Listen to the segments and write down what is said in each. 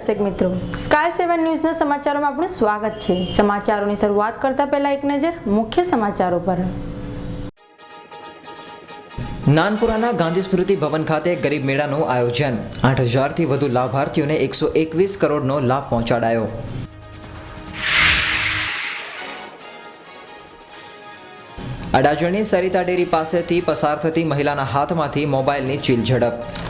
દર્શક મિત્રો, સ્કાય 7 ન્યૂઝના સમાચારોમાં આપનું સ્વાગત છે। સમાચારોની શરૂઆત કરતા પહેલા એક નજર મુખ્ય સમાચારો પર। નાનપુરાના ગાંધી સ્મૃતિ ભવન ખાતે ગરીબ મેળાનું આયોજન। 8000 થી વધુ લાભાર્થીઓને 121 કરોડનો લાભ પહોંચાડાયો। અડાજણની સરિતા ડેરી પાસેથી પસાર થતી મહિલાના હાથમાંથી મોબાઈલની ચીલ ઝડપ।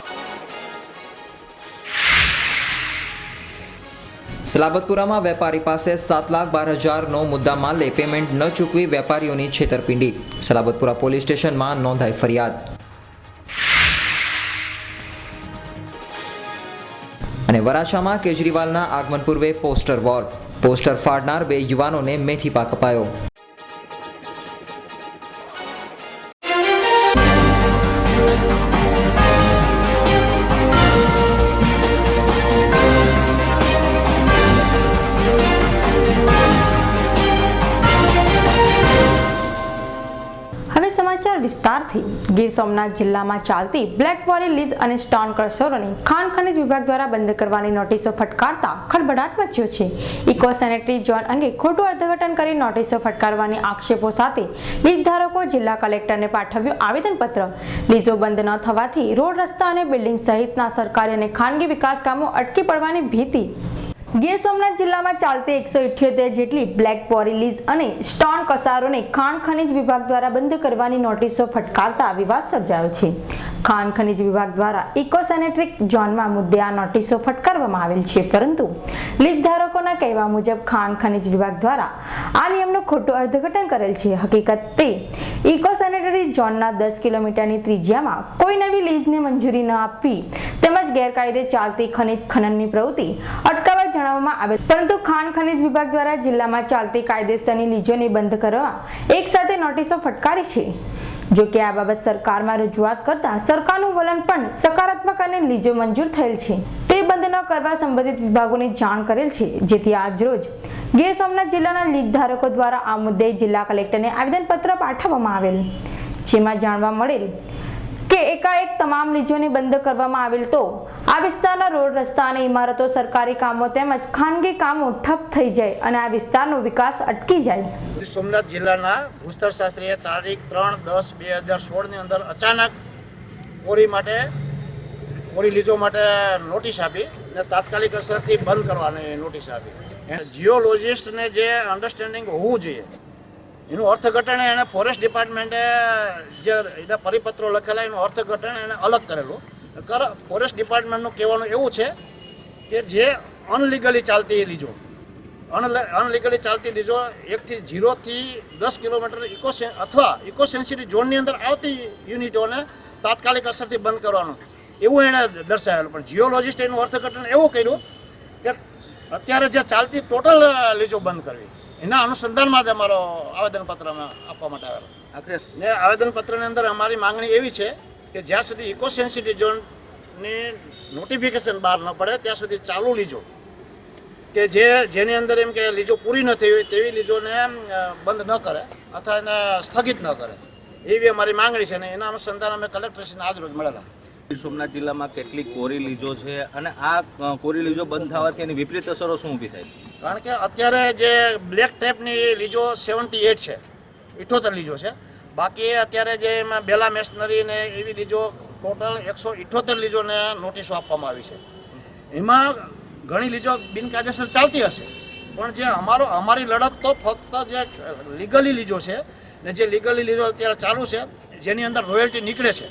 સલાબતપુરામાં વેપારી પાસે 7,12,000નો મુદ્દામાલ લે પેમેન્ટ ન ચૂકવી વેપારીઓની છેતરપિંડી। સલાબતપુરા પોલીસ સ્ટેશનમાં નોંધાઈ ફરિયાદ। અને વરાછામાં કેજરીવાલના આગમન પૂર્વે પોસ્ટર વોર। પોસ્ટર ફાડનાર 2 યુવાનોને મેથી પાક અપાયો। વિસ્તારથી ગીર સોમનાથ જિલ્લામાં ચાલતી બ્લેક ક્વોરી લીઝ અને સ્ટોન ક્રશરોની ખાણ ખનીજ વિભાગ દ્વારા બંધ કરવાની નોટિસો ફટકારતા ખળભળાટ મચ્યો છે। ઇકો સેનેટરી ઝોન અંગે ખોટું અર્થઘટન કરી નોટિસો ફટકારવાની આક્ષેપો સાથે લીઝ ધારકો જિલ્લા કલેક્ટરને પાઠવ્યું આવેદનપત્ર। લીઝો બંધ ન થવાથી રોડ રસ્તા અને બિલ્ડિંગ સહિતના સરકારી અને ખાનગી વિકાસ કામો અટકી પડવાની ભીતિ। ગીર સોમનાથ જિલ્લામાં ચાલતી 178 જેટલી બ્લેક ક્વોરી લીઝ અને સ્ટોન કસારોને ખાણ ખનીજ વિભાગ દ્વારા બંધ કરવાની નોટિસો ફટકારતા વિવાદ સર્જાયો છે। ખાણ ખનીજ વિભાગ દ્વારા ઇકો સેનેટરી ઝોનમાં મુદ્દે આ નોટિસો ફટકારવામાં આવેલ છે, પરંતુ લીઝ ધારકોના કહેવા મુજબ ખાણ ખનીજ વિભાગ દ્વારા આ નિયમનું ખોટું અર્થઘટન કરેલ છે। હકીકત તે ઇકો સેનેટરી ઝોનના 10 કિલોમીટરની ત્રિજ્યામાં કોઈ નવી લીઝને મંજૂરી ન આપવી તેમજ ગેરકાયદે ચાલતી ખનીજ ખનનની પ્રવૃત્તિ અટકાવવા જણાવવામાં આવેલ, પરંતુ ખાણ ખનીજ વિભાગ દ્વારા જિલ્લામાં ચાલતી કાયદેસરની લીઝોને બંધ કરવા એક સાથે નોટિસો ફટકારી છે। જો કે આ બાબત સરકારમાં રજૂઆત કરતા સરકારનું વલણ પણ સકારાત્મક અને લીઝો મંજૂર થયેલ છે તે બંધ ન કરવા સંબંધિત વિભાગોને જાણ કરેલ છે, જેથી આજરોજ ગીર સોમનાથ જિલ્લાના લીઝ ધારકો દ્વારા આ મુદ્દે જિલ્લા કલેક્ટરને આવેદનપત્ર પાઠવવામાં આવેલ, જેમાં જાણવા મળેલ કે એકાએક તમામ લીઝોને બંધ કરવામાં આવેલ તો આ વિસ્તારના રોડ રસ્તા અને ઇમારતો, સરકારી કામો તેમજ ખાનગી કામો ઠપ થઈ જાય અને આ વિસ્તારનો વિકાસ અટકી જાય। સોમનાથ જિલ્લાના ભૂસ્તર શાસ્ત્રીએ તારીખ 3/10/2016 ની અંદર અચાનક કોરી લીઝો માટે નોટિસ આપી અને તાત્કાલિક અસરથી બંધ કરવાની નોટિસ આપી। જીઓલોજિસ્ટને જે અન્ડરસ્ટેન્ડિંગ હોવું જોઈએ એનું અર્થઘટન એને ફોરેસ્ટ ડિપાર્ટમેન્ટે જે એના પરિપત્રો લખેલા એનું અર્થઘટન એને અલગ કરેલું। ફોરેસ્ટ ડિપાર્ટમેન્ટનું કહેવાનું એવું છે કે જે અનલીગલી ચાલતી લીઝો 1 થી 0 થી 10 કિલોમીટર અથવા ઇકો સેન્સિટિવ ઝોનની અંદર આવતી યુનિટોને તાત્કાલિક અસરથી બંધ કરવાનું એવું એણે દર્શાવેલું। પણ જીઓલોજિસ્ટ એનું અર્થઘટન એવું કર્યું કે અત્યારે જે ચાલતી ટોટલ લીઝો બંધ કરવી, એના અનુસંધાનમાં જ અમારો આવેદનપત્ર આપવા માટે આવેલો। ને આવેદનપત્રની અંદર અમારી માંગણી એવી છે કે જ્યાં સુધી ઇકો સેન્સિટિવ ઝોનની નોટિફિકેશન બહાર ન પડે ત્યાં સુધી ચાલુ લીઝો કે જેની અંદર એમ કે લીઝો પૂરી ન થઈ હોય તેવી લીઝોને બંધ ન કરે અથવા એને સ્થગિત ન કરે એવી અમારી માંગણી છે, ને એના અનુસંધાન અમે કલેક્ટરશ્રીને આજ રોજ મળેલા। ગીર સોમનાથ જિલ્લામાં કેટલીક કોરી લીઝો છે અને આ કોરી લીઝો બંધ થવાથી એની વિપરીત અસરો શું ઊભી થાય? કારણ કે અત્યારે જે બ્લેક ટેપની લીઝો 78 છે, 78 લીઝો છે, બાકી અત્યારે જે એમાં બેલા મેશનરી ને એવી લીઝો ટોટલ 178 લીઝોને નોટિસો આપવામાં આવી છે। એમાં ઘણી લીઝો બિનકાયદેસર ચાલતી હશે, પણ જે અમારી લડત તો ફક્ત જે લીગલી લીઝો છે ને જે લીગલી લીઝો અત્યારે ચાલુ છે જેની અંદર રોયલ્ટી નીકળે છે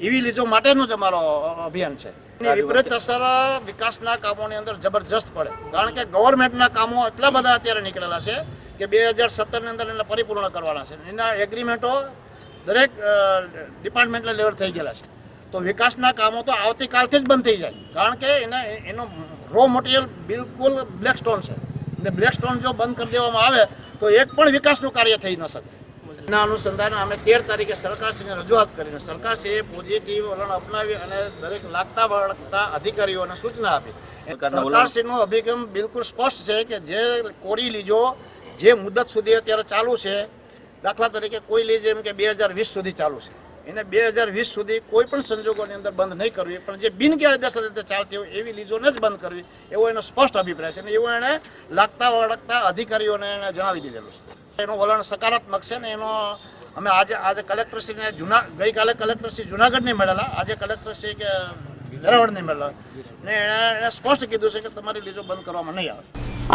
એવી લીઝો માટેનું જ અમારો અભિયાન છે। એની વિપરીત અસર વિકાસના કામોની અંદર જબરજસ્ત પડે, કારણ કે ગવર્મેન્ટના કામો એટલા બધા અત્યારે નીકળેલા છે કે 2017ની અંદર એને પરિપૂર્ણ કરવાના છે, એના એગ્રીમેન્ટો દરેક ડિપાર્ટમેન્ટલ લેવલ થઈ ગયેલા છે। તો વિકાસના કામો તો આવતીકાલથી જ બંધ થઈ જાય, કારણ કે એનો રો મટીરિયલ બિલકુલ બ્લેક સ્ટોન છે, અને બ્લેક સ્ટોન જો બંધ કરી દેવામાં આવે તો એક પણ વિકાસનું કાર્ય થઈ ન શકે। એના અનુસંધાને અમે 13 તારીખે સરકારશ્રીને રજૂઆત કરીને સરકારશ્રીએ પોઝિટિવ વલણ અપનાવી અને દરેક લાગતા વળગતા અધિકારીઓને સૂચના આપી। સરકારશ્રીનો અભિગમ બિલકુલ સ્પષ્ટ છે કે જે કોરી લીઝો જે મુદત સુધી અત્યારે ચાલુ છે, દાખલા તરીકે કોઈ લીઝ એમ કે 2020 સુધી ચાલુ છે, એને 2020 સુધી કોઈ પણ સંજોગોની અંદર બંધ નહીં કરવી, પણ જે બિનકાયદેસર રીતે ચાલતી હોય એવી લીઝોને જ બંધ કરવી એવો એનો સ્પષ્ટ અભિપ્રાય છે અને એવું એણે લાગતા વળગતા અધિકારીઓને એને જણાવી દીધેલું છે. એનું વલણ સકારાત્મક છે ને એનો અમે આજે કલેક્ટરશ્રીને ગઈકાલે કલેક્ટરશ્રી જુનાગઢની મળેલા, આજે કલેક્ટરશ્રી કે વેરાવળની મળેલા ને એણે સ્પષ્ટ કીધું છે કે તમારી લીઝો બંધ કરવામાં નહીં આવે.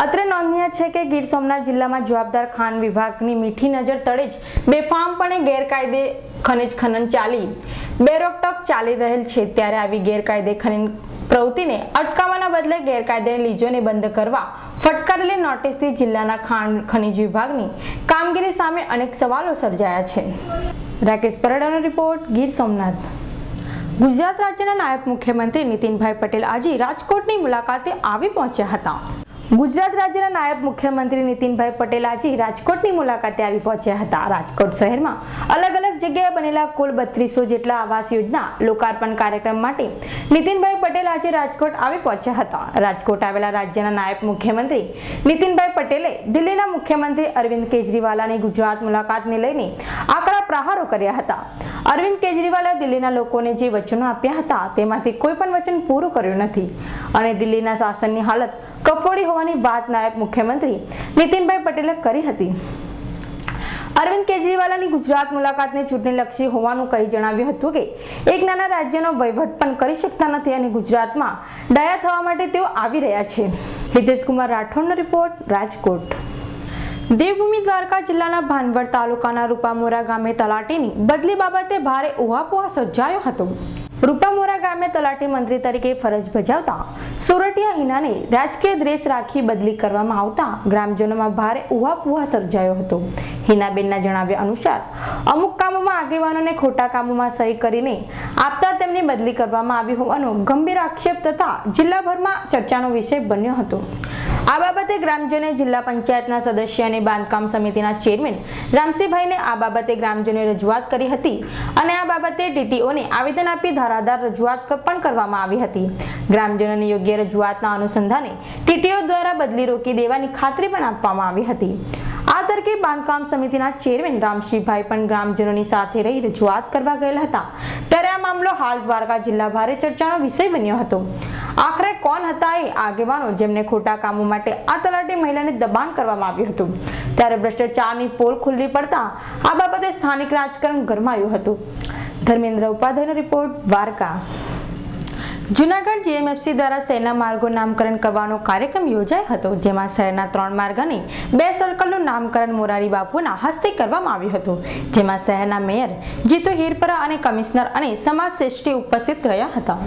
અત્રે નોંધનીય છે કે ગીર સોમનાથ જિલ્લામાં જવાબદાર ખાણ વિભાગની મીઠી નજર તળે જ બેફામપણે ગેરકાયદે ખનિજ ખનન બેરોકટોક ચાલી રહેલ છે. ત્યારે આવી ગેરકાયદે ખનન પ્રવૃત્તિને અટકાવવાના બદલે ગેરકાયદે લીઝોને બંધ કરવા ફટકારેલી નોટિસથી જિલ્લાના ખાણ ખનિજ વિભાગની કામગીરી સામે અનેક સવાલો સર્જાયા છે. રાકેશ પરડાનો રિપોર્ટ, ગીર સોમનાથ. ગુજરાત રાજ્યના નાયબ મુખ્યમંત્રી નીતિનભાઈ પટેલ આજે રાજકોટની મુલાકાતે આવી પહોંચ્યા હતા. ગુજરાત રાજ્યના નાયબ મુખ્યમંત્રી નીતિનભાઈ પટેલ આજે રાજકોટની મુલાકાતે આવી પહોંચ્યા હતા. રાજકોટ શહેરમાં અલગ અલગ જગ્યાએ બનેલા કુલ 3200 જેટલા આવાસ યોજના લોકાર્પણ કાર્યક્રમ માટે નીતિનભાઈ પટેલ આજે રાજકોટ આવી પહોંચ્યા હતા. રાજકોટ આવેલા રાજ્યના નાયબ મુખ્યમંત્રી નીતિનભાઈ પટેલે દિલ્હીના મુખ્યમંત્રી અરવિંદ કેજરીવાલની ગુજરાત મુલાકાતને લઈને આકરા પ્રહારો કર્યા હતા. અરવિંદ કેજરીવાલે દિલ્હીના લોકોને જે વચનો આપ્યા હતા તેમાંથી કોઈ પણ વચન પૂરું કર્યું નથી અને દિલ્હીના શાસનની હાલત કફોડી હોવાની વાત નાયબ મુખ્યમંત્રી નીતિનભાઈ પટેલે કરી હતી. અરવિંદ કેજરીવાલની ગુજરાત મુલાકાતને ચૂંટણીલક્ષી હોવાનું કહી જણાવ્યું હતું કે એક નાના રાજ્યનો વહીવટ પણ કરી શકતા નથી અને ગુજરાતમાં ડાયા થવા માટે તેઓ આવી રહ્યા છે. હિતેશ કુમાર રાઠોડનો રિપોર્ટ, રાજકોટ. દેવભૂમિ દ્વારકા જિલ્લાના ભાનવડ તાલુકાના રૂપામોરા ગામે તલાટીની બદલી બાબતે ભારે ઉહાપોહ સર્જાયો હતો. રૂપામોરા ગામે તલાટી મંત્રી તરીકે ફરજ બજાવતા સોરઠિયા હિનાને રાજકીય દ્વેષ રાખી બદલી કરવામાં આવતા ગ્રામજનોમાં ભારે ઉહાપોહ સર્જાયો હતો. હિનાબેનના જણાવ્યા અનુસાર અમુક કામોમાં આગેવાનોને ખોટા કામોમાં સહી કરીને આપતા તેમની બદલી કરવામાં આવી હોવાનો ગંભીર આક્ષેપ તથા જિલ્લાભરમાં ચર્ચાનો વિષય બન્યો હતો. આ બાબતે ગ્રામજનોએ જિલ્લા પંચાયતના સદસ્ય અને બાંધકામ સમિતિના ચેરમેન રામસિંહભાઈને આ બાબતે ગ્રામજનોએ રજૂઆત કરી હતી અને આ બાબતે ટીટીઓને આવેદન આપી ધારાદાર રજૂઆત પણ કરવામાં આવી હતી. ગ્રામજનોની યોગ્ય રજૂઆતના અનુસંધાને ટીટીઓ દ્વારા બદલી રોકી દેવાની ખાતરી પણ આપવામાં આવી હતી. આ તરકે બાંધકામ સમિતિના ચેરમેન રામસિંહભાઈ પણ ગ્રામજનોની સાથે રહી રજૂઆત કરવા ગયેલા હતા. ત્યારે આ મામલો હાલ દ્વારકા જિલ્લા ભારે ચર્ચાનો વિષય બન્યો હતો. આખરે કોણ હતા એ આગેવાનો જેમને ખોટા કામો માટે આ તલાટી મહિલાને દબાણ કરવામાં આવ્યું હતું? ત્યારે ભ્રષ્ટાચારની પોલ ખુલ્લી પડતા આ બાબતે સ્થાનિક રાજકારણ ગરમાયું હતું. ધર્મેન્દ્ર ઉપાધ્યાયનો રિપોર્ટ, દ્વારકા. જૂનાગઢ જીએમએફસી દ્વારા શહેરના માર્ગો નામકરણ કરવાનો કાર્યક્રમ યોજાયો હતો, જેમાં શહેરના 3 માર્ગ અને 2 સર્કલનું નામકરણ મોરારી બાપુના હસ્તે કરવામાં આવ્યું હતું, જેમાં શહેરના મેયર જીતુ હીરપરા અને કમિશનર અને સમાજ શ્રેષ્ઠી ઉપસ્થિત રહ્યા હતા.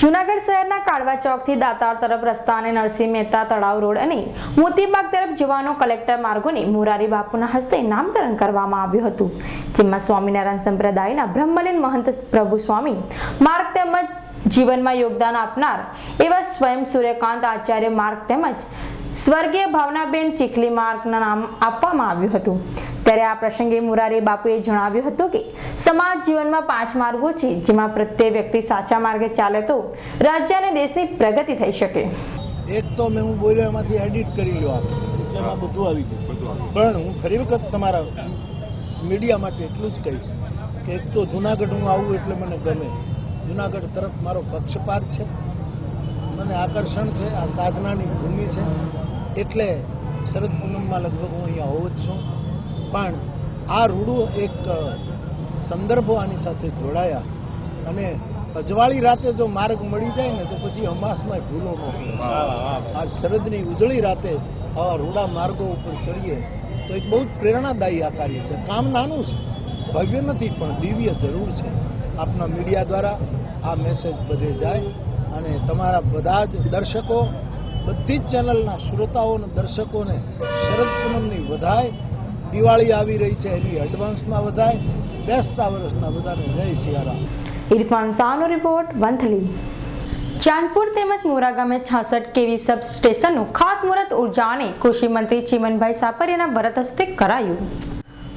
જૂનાગઢ શહેરના કાળવા ચોકથી દાતાર તરફ રસ્તા અને નરસિંહ મહેતા તળાવ રોડ અને મોતીબાગ તરફ જવાનો કલેક્ટર માર્ગોને મોરારી બાપુના હસ્તે નામકરણ કરવામાં આવ્યું હતું, જેમાં સ્વામિનારાયણ સંપ્રદાયના બ્રહ્મલીન મહંત પ્રભુ સ્વામી માર્ગ તેમજ જીવનમાં યોગદાન આપનાર એવા સ્વયં સૂર્યકાંત આચાર્ય માર્ગ તેમજ સ્વર્ગીય ભાવનાબેન ચીખલી માર્ગના નામ આપવામાં આવ્યું હતું. ત્યારે આ પ્રસંગે મોરારી બાપુએ જણાવ્યું હતું કે સમાજ જીવનમાં 5 માર્ગો છે, જેમાં પ્રત્યેક વ્યક્તિ સાચા માર્ગે ચાલે તો રાજ્ય અને દેશની પ્રગતિ થઈ શકે. એક તો મેં હું બોલ્યો એમાંથી એડિટ કરી લો એટલે એમાં બધું આવી ગયું, પણ હું ફરી વખત તમારા મીડિયા માટે એટલું જ કહીશ કે એક તો જુનાગઢ હું આવું એટલે મને ગમે. જુનાગઢ તરફ મારો પક્ષપાત છે, મને આકર્ષણ છે, આ સાધનાની ભૂમિ છે, એટલે શરદ પૂનમમાં લગભગ હું અહીંયા હોઉં જ છું. પણ આ રૂડો એક સંદર્ભો આની સાથે જોડાયા અને અજવાળી રાતે જો માર્ગ મળી જાય ને તો પછી અમાસમાં ભૂલો ન પડે. આ શરદની ઉજળી રાતે આવા રૂડા માર્ગો ઉપર ચડીએ તો એક બહુ જ પ્રેરણાદાયી આ કાર્ય છે. કામ નાનું છે, ભવ્ય નથી, પણ દિવ્ય જરૂર છે. આપના મીડિયા દ્વારા આ મેસેજ બધે જાય અને તમારા બધા જ દર્શકો, બધી જ ચેનલના શ્રોતાઓ અને દર્શકોને શરદ પૂનમની વધાય. દિવાળી આવી રહી છે એની એડવાન્સમાં વધાય. બેસતા વર્ષના બધાને જય સિયારામ. ઇરફાન શાહનો રિપોર્ટ, વંથલી. ચાંદપુર તેમજ મોરા ગામે 66 કેવી સબ સ્ટેશનનું ખાતમુહૂર્ત ઉર્જા અને કૃષિ મંત્રી ચીમનભાઈ સાપરિયાના વરદ હસ્તે કરાયું.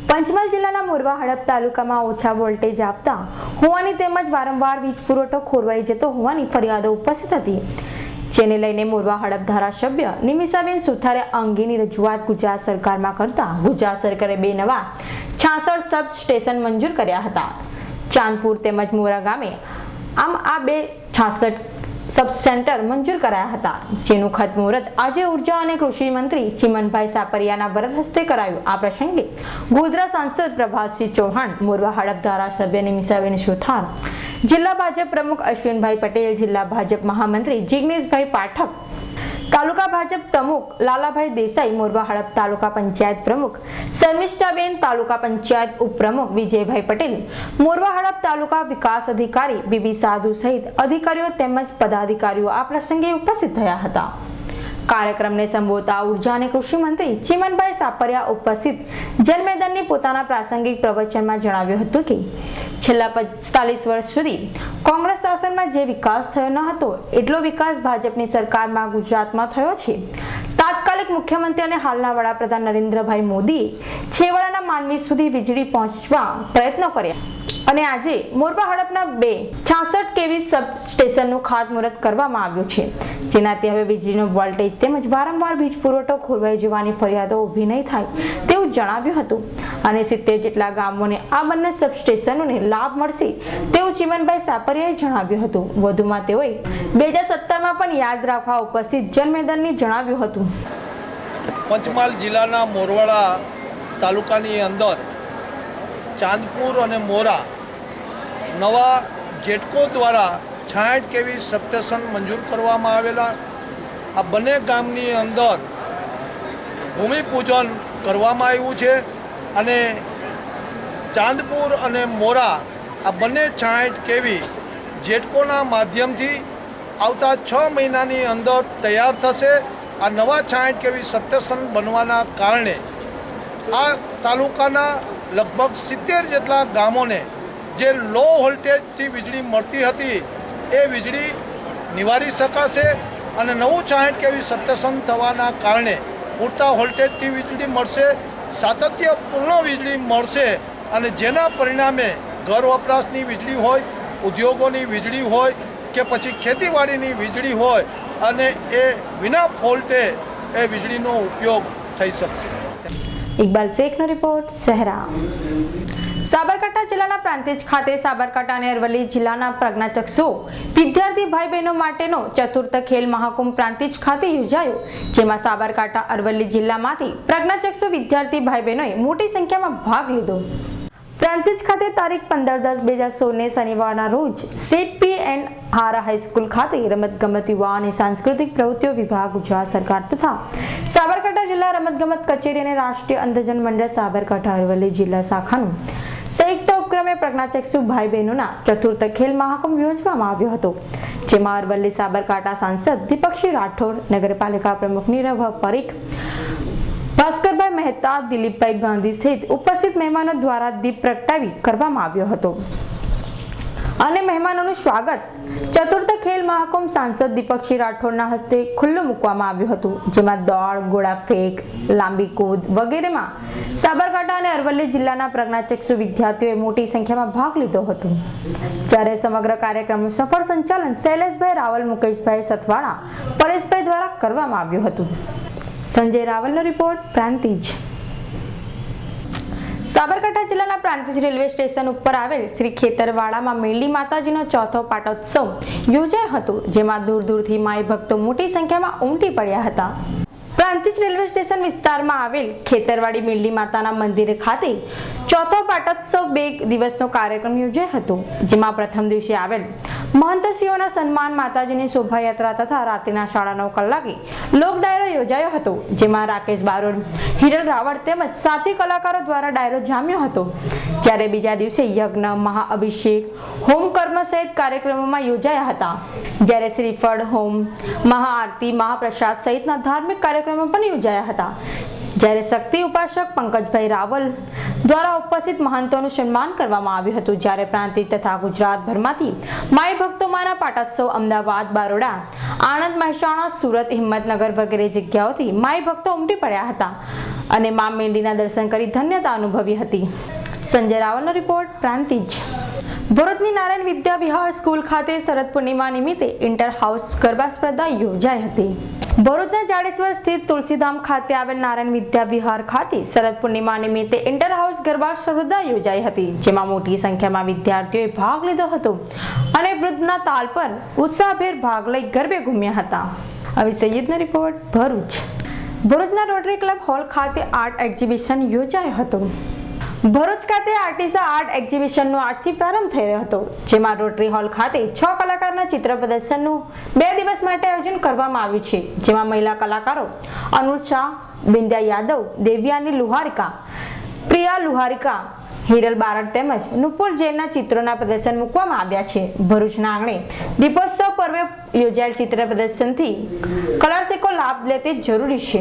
પંચમહાલ જિલ્લાના મોરવા હડપ તાલુકામાં ઓછા વોલ્ટેજ આપતા હોવાની તેમજ વારંવાર વીજ પુરવઠો ખોરવાઈ જતો હોવાની ફરિયાદો ઉપસ્થિત હતી, જેને લઈને મોરવા હડપ ધારાસભ્ય નિમિષાબેન સુથારે અંગેની રજૂઆત ગુજરાત સરકારમાં કરતા ગુજરાત સરકારે 2 નવા 66 સબ સ્ટેશન મંજૂર કર્યા હતા, ચાંદપુર તેમજ મોરા ગામે આમ આ 266 સબ સેન્ટર મંજૂર કરાયા હતા, જેનું ખાતમુહૂર્ત આજે ઉર્જા અને કૃષિ મંત્રી ચીમનભાઈ સાપરિયાના વરદ હસ્તે કરાયું. આ પ્રસંગે ગોધરા સાંસદ પ્રભાતસિંહ ચૌહાણ, મોરવા હડપ ધારાસભ્ય નિમિષાબેન સુથાર, જિલ્લા ભાજપ પ્રમુખ અશ્વિનભાઈ પટેલ, જિલ્લા ભાજપ મહામંત્રી જિગ્નેશભાઈ પાઠક, તાલુકા ભાજપ પ્રમુખ લાલાભાઈ દેસાઈ, મોરવા હડપ તાલુકા પંચાયત પ્રમુખ શર્મિષ્ઠાબેન, તાલુકા પંચાયત ઉપપ્રમુખ વિજયભાઈ પટેલ, મોરવા હડપ તાલુકા વિકાસ અધિકારી બીબી સાધુ સહિત અધિકારીઓ તેમજ પદાધિકારીઓ આ પ્રસંગે ઉપસ્થિત થયા હતા. કાર્યક્રમને સંબોધતા ઉર્જા અને કૃષિ મંત્રી ચીમનભાઈ સાપરિયા ઉપસ્થિત જનમેદનની પોતાના પ્રાસંગિક પ્રવચનમાં જણાવ્યું હતું કે છેલ્લા 45 વર્ષ સુધી કોંગ્રેસ શાસનમાં જે વિકાસ થયો ન હતો એટલો વિકાસ ભાજપની સરકારમાં ગુજરાતમાં થયો છે. તાત્કાલિક મુખ્યમંત્રી અને હાલના વડાપ્રધાન નરેન્દ્રભાઈ મોદીએ છેવાડાના માનવી સુધી વીજળી પહોંચવા પ્રયત્નો કર્યા અને આજે મોરવા હડપના 266 કેવી સબ સ્ટેશનનું ખાતમુહૂર્ત કરવામાં આવ્યું છે, જેનાથી હવે વીજળીનો વોલ્ટેજ તેમજ વારંવાર વીજ પુરવઠો ખોરવાઈ જવાની ફરિયાદો ઊભી નહીં થાય તેવું જણાવ્યું હતું અને 70 જેટલા ગામોને આ બંને સબ સ્ટેશનોને લાભ મળશે તેવું ચીમનભાઈ સાપરિયાએ જણાવ્યું હતું. વધુમાં તેઓએ 2017માં પણ યાદ રાખવા ઉપસ્થિત જનમેદનની જણાવ્યું હતું. પંચમહાલ જિલ્લાના મોરવાડા તાલુકાની અંદર ચાંદપુર અને મોરા નવા જેટકો દ્વારા 66 કેવી સબસ્ટેશન મંજૂર કરવામાં આવેલા. આ બંને ગામની અંદર ભૂમિપૂજન કરવામાં આવ્યું છે અને ચાંદપુર અને મોરા આ બંને 66 કેવી જેટકોના માધ્યમથી આવતા 6 મહિનાની અંદર તૈયાર થશે. આ નવા 66 કેવી સબસ્ટેશન બનવાના કારણે આ તાલુકાના લગભગ 70 જેટલા ગામોને જે લો વોલ્ટેજથી વીજળી મળતી હતી એ વીજળી નિવારી શકાશે અને નવું 66 કેવી સબસ્ટેશન થવાના કારણે પૂરતા વોલ્ટેજથી વીજળી મળશે, સાતત્યપૂર્ણ વીજળી મળશે અને જેના પરિણામે ઘર વપરાશની વીજળી હોય, ઉદ્યોગોની વીજળી હોય કે પછી ખેતીવાડીની વીજળી હોય અને એ વિના ફોલ્ટે એ વીજળીનો ઉપયોગ થઈ શકશે. ઇકબાલ શેખનો રિપોર્ટ, શહેરા. સાબરકાંઠા જિલ્લાના પ્રાંતિજ ખાતે સાબરકાંઠા અને અરવલ્લી જિલ્લાના પ્રજ્ઞાચક્ષુઓ વિદ્યાર્થી ભાઈ બહેનો માટેનો ચતુર્થ ખેલ મહાકુંભ પ્રાંતિજ ખાતે યોજાયો, જેમાં સાબરકાંઠા અરવલ્લી જિલ્લામાંથી પ્રજ્ઞાચક્ષુ વિદ્યાર્થી ભાઈ બહેનોએ મોટી સંખ્યામાં ભાગ લીધો. પ્રાંતિજ ખાતે તારીખ 15/10/2016 શનિવારના રોજ સેટ પી એન્ડ હારા હાઈસ્કૂલ ખાતે રમતગમત, યુવા અને સાંસ્કૃતિક પ્રવૃત્તિઓ વિભાગ, ગુજરાત સરકાર તથા સાબરકાંઠા જિલ્લા રમતગમત કચેરી અને રાષ્ટ્રીય અંધજન મંડળ સાબરકાંઠા અરવલ્લી જિલ્લા શાખાનું સંયુક્ત ઉપક્રમે પ્રજ્ઞાચક્ષુ ભાઈ બહેનોના ચતુર્થ ખેલ મહાકુંભ યોજવામાં આવ્યો હતો, જેમાં અરવલ્લી સાબરકાંઠા સાંસદ દીપકસિંહ રાઠોડ, નગરપાલિકા પ્રમુખ નીરવ પરીખ, ભાસ્કરભાઈ મહેતા, દિલીપભાઈ ગાંધી સહિત ઉપસ્થિત મહેમાનો દ્વારા દીપ પ્રગટાવી કરવામાં આવ્યો હતો અને મહેમાનોનું સ્વાગત ચતુર્થ ખેલ મહાકુંભ સાંસદ દીપકસિંહ રાઠોડના હસ્તે ખુલ્લું મૂકવામાં આવ્યું હતું, જેમાં દોડ, ગોળા ફેંક, લાંબી કૂદ વગેરેમાં સાબરકાંઠા અને અરવલ્લી જિલ્લાના પ્રજ્ઞાચક્ષુ વિદ્યાર્થીઓએ મોટી સંખ્યામાં ભાગ લીધો હતો. જ્યારે સમગ્ર કાર્યક્રમનું સફળ સંચાલન શૈલેષભાઈ રાવલ, મુકેશભાઈ સથવાડા, પરેશભાઈ દ્વારા કરવામાં આવ્યું હતું. સંજય રાવલનો રિપોર્ટ, પ્રાંતિજ. સાબરકાંઠા જિલ્લાના પ્રાંતિજ રેલવે સ્ટેશન ઉપર આવેલ શ્રી ખેતરવાડામાં મેરડી માતાજીનો ચોથો પાટોત્સવ યોજાયો હતો, જેમાં દૂર દૂરથી માઈ ભક્તો મોટી સંખ્યામાં ઉમટી પડ્યા હતા. પ્રાંતિજ રેલવે સ્ટેશન વિસ્તારમાં આવેલ ખેતરવાડી મેરડી માતાના મંદિર ખાતે ચોથો પાટોત્સવ 2 દિવસનો કાર્યક્રમ યોજાયો હતો, જેમાં પ્રથમ દિવસે આવેલ મહંતશ્રીઓના સન્માન, માતાજીની શોભાયાત્રા તથા રાત્રિના 9:30 કલાકે લોક ડાયરો યોજાયો હતો, જેમાં રાકેશ બારોડ, હિરલ રાવળ તેમજ સાથી કલાકારો દ્વારા ડાયરો જામ્યો હતો. જ્યારે બીજા દિવસે યજ્ઞ, મહાઅભિષેક, હોમ કર્મ સહિત કાર્યક્રમોમાં યોજાયા હતા. જ્યારે શ્રીફળ, હોમ, મહાઆરતી, મહાપ્રસાદ સહિતના ધાર્મિક કાર્યક્રમો પણ યોજાયા હતા. જ્યારે શક્તિ ઉપાસક પંકજભાઈ રાવલ દ્વારા ઉપસ્થિત મહંતોનું સન્માન કરવામાં આવ્યું હતું. જ્યારે પ્રાંતિજ તથા ગુજરાતભરમાંથી માઈ ભક્તોમાંના પાટોત્સવ અમદાવાદ, બરોડા, આણંદ, મહેસાણા, સુરત, હિંમતનગર વગેરે જગ્યાઓથી માઈ ભક્તો ઉમટી પડ્યા હતા અને મા મેરડીના દર્શન કરી ધન્યતા અનુભવી હતી. સંજય રાવલનો રિપોર્ટ, પ્રાંતિજ. ભરૂચની નારાયણ વિદ્યા વિહાર સ્કૂલ ખાતે શરદ પૂર્ણિમા નિમિત્તે ઇન્ટર હાઉસ ગરબા સ્પર્ધા યોજાઈ હતી. ભરૂચના જાડેશ્વર સ્થિત તુલસીધામ ખાતે આવેલ નારાયણ વિદ્યા વિહાર ખાતે શરદ પૂર્ણિમા નિમિત્તે ઇન્ટર હાઉસ ગરબા સ્પર્ધા યોજાઈ હતી, જેમાં મોટી સંખ્યામાં વિદ્યાર્થીઓએ ભાગ લીધો હતો અને વૃદ્ધના તાલ પર ઉત્સાહભેર ભાગ લઈ ગરબે ઘૂમ્યા હતા. આવી સૈયદનો રિપોર્ટ. ભરૂચના રોટરી ક્લબ હોલ ખાતે આર્ટ એક્ઝિબિશન યોજાયો હતો. ભરૂચ ખાતે આર્ટિસ્ટ આર્ટ એક્ઝિબિશનનો આજથી પ્રારંભ થઈ રહ્યો હતો, જેમાં રોટરી હોલ ખાતે 6 કલાકારના ચિત્ર પ્રદર્શનનું 2 દિવસ માટે આયોજન કરવામાં આવ્યું છે, જેમાં મહિલા કલાકારો અનુજ શાહ, બિંદ્યા યાદવ, દેવ્યાની લુહારિકા, પ્રિયા લુહારિકા, હિરલ બારડ તેમજ નુપુર જૈનના ચિત્રોના પ્રદર્શન મૂકવામાં આવ્યા છે. ભરૂચના આંગણે દીપોત્સવ પર્વે યોજાયેલ ચિત્ર પ્રદર્શનથી કલાरसिक को लाभ लेते जरूरी है.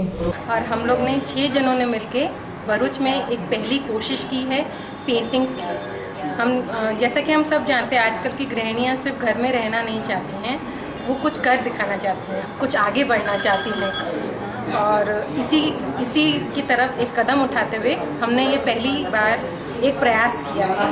और हम लोग ने 6 जनों ने मिलके भरूच में एक पहली कोशिश की है पेंटिंग्स की. हम जैसा कि हम सब जानते हैं आजकल की गृहिणियाँ सिर्फ घर में रहना नहीं चाहती हैं, वो कुछ कर दिखाना चाहती हैं, कुछ आगे बढ़ना चाहती हैं. और इसी की तरफ एक कदम उठाते हुए हमने ये पहली बार एक प्रयास किया है.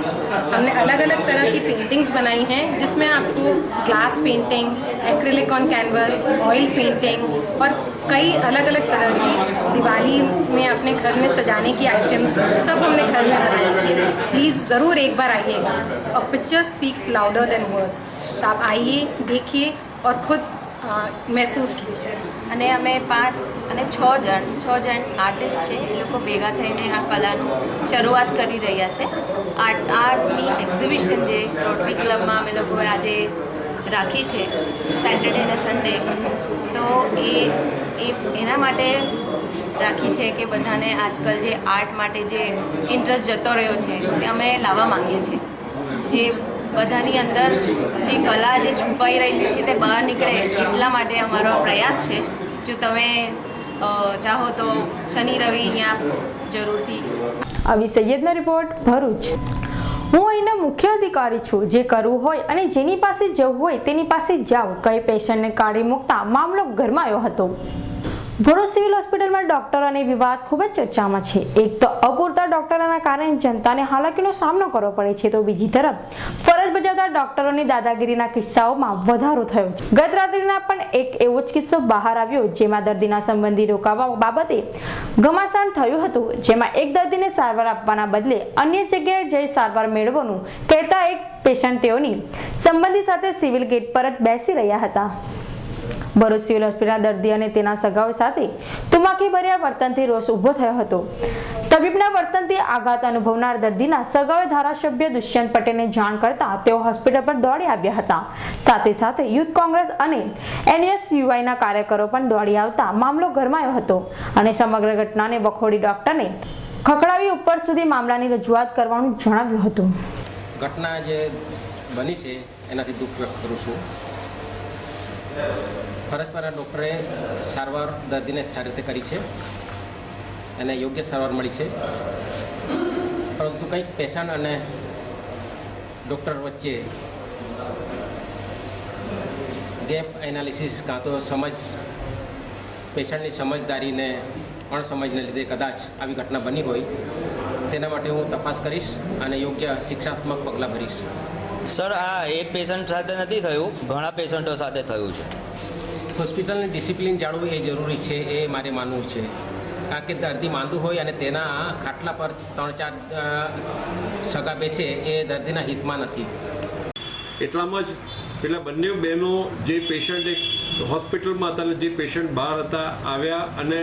हमने अलग अलग तरह की पेंटिंग्स बनाई हैं, जिसमें आपको glass painting, acrylic on canvas, oil painting और कई अलग अलग तरह की दिवाली में अपने घर में सजाने की आइटम्स सब हमने घर में बनाई है. प्लीज़ ज़रूर एक बार आइएगा. और picture speaks louder than words. तो आप आइए, देखिए और खुद महसूस कीजिए. અને અમે 5 અને 6 જણ આર્ટિસ્ટ છે, એ લોકો ભેગા થઈને આ કલાનું શરૂઆત કરી રહ્યા છે. આર્ટની એક્ઝિબિશન જે રોટરી ક્લબમાં અમે લોકોએ આજે રાખી છે સેટરડે અને સન્ડે, તો એના માટે રાખી છે કે બધાને આજકાલ જે આર્ટ માટે જે ઇન્ટરેસ્ટ જતો રહ્યો છે તે અમે લાવવા માંગીએ છીએ. જે બધાની અંદર જે કલા જે છુપાઈ રહેલી છે તે બહાર નીકળે એટલા માટે અમારો પ્રયાસ છે. જો તમે ચાહો તો શનિ રવિ અહીંયા જરૂરથી. આવી સૈયદનો રિપોર્ટ. ભરૂચ. હું અહીંનો મુખ્ય અધિકારી છું. જે કરવું હોય અને જેની પાસે જવું હોય તેની પાસે જાઓ, કઈ પેશન્ટને કાઢી મૂકતા મામલો ગરમાયો હતો. ભરૂચ સિવિલ હોસ્પિટલમાં ડોક્ટરોની વિવાદ ખૂબ જ ચર્ચામાં છે. એક તો અપૂરતા ડોક્ટરોના કારણે જનતાને હાલાકીનો સામનો કરવો પડે છે, તો બીજી તરફ ફરજ બજાવતા ડોક્ટરોની દાદાગીરીના કિસ્સાઓમાં વધારો થયો છે. ગત રાત્રિના પણ એક એવો જ કિસ્સો બહાર આવ્યો, જેમાં દર્દીના સંબંધી રોકાવા બાબતે ઘમાસાણ થયું હતું, જેમાં એક દર્દીને સારવાર આપવાના બદલે અન્ય જગ્યાએ જઈ સારવાર મેળવવાનું કહેતા એક પેશન્ટ તેઓની સંબંધી સાથે સિવિલ ગેટ પર જ બેસી રહ્યા હતા. ભરૂચ સિવિલ હોસ્પિટલના દર્દી અને તેના સગાઓ સાથે તુમાકી ભર્યા વર્તનથી રોષ ઉભો થયો હતો. તબીબના વર્તનથી આઘાત અનુભવનાર દર્દીના સગાઓએ ધારાસભ્ય દુષ્યંત પટેલને જાણ કરતા તેઓ હોસ્પિટલ પર દોડી આવ્યા હતા. સાથે સાથે યુથ કોંગ્રેસ અને NSUIના કાર્યકરો પણ દોડી આવતા મામલો ગરમાયો હતો અને સમગ્ર ઘટનાને વખોડી ડોક્ટરને ખખડાવી ઉપર સુધી મામલાની રજૂઆત કરવાનું જણાવ્યું હતું. ઘટના જે બની છે એનાથી દુઃખ વ્યક્ત કરું છું. ફરજ પરના ડૉક્ટરે સારવાર દર્દીને સારી રીતે કરી છે અને યોગ્ય સારવાર મળી છે, પરંતુ કંઈક પેશન્ટ અને ડૉક્ટર વચ્ચે ગેપ એનાલિસિસ કાં તો પેશન્ટની સમજદારીને અણસમજને લીધે કદાચ આવી ઘટના બની હોય, તેના માટે હું તપાસ કરીશ અને યોગ્ય શિક્ષાત્મક પગલાં ભરીશ. સર, આ એક પેશન્ટ સાથે નથી થયું, ઘણા પેશન્ટો સાથે થયું છે. હોસ્પિટલની ડિસિપ્લિન જાળવવી એ જરૂરી છે, એ મારે માનવું છે. કારણ કે દર્દી માંદું હોય અને તેના ખાટલા પર 3-4 સગા બેસે એ દર્દીના હિતમાં નથી. એટલામાં જ પેલા બંને બહેનો જે પેશન્ટ એક હોસ્પિટલમાં હતા અને જે પેશન્ટ બહાર હતા આવ્યા અને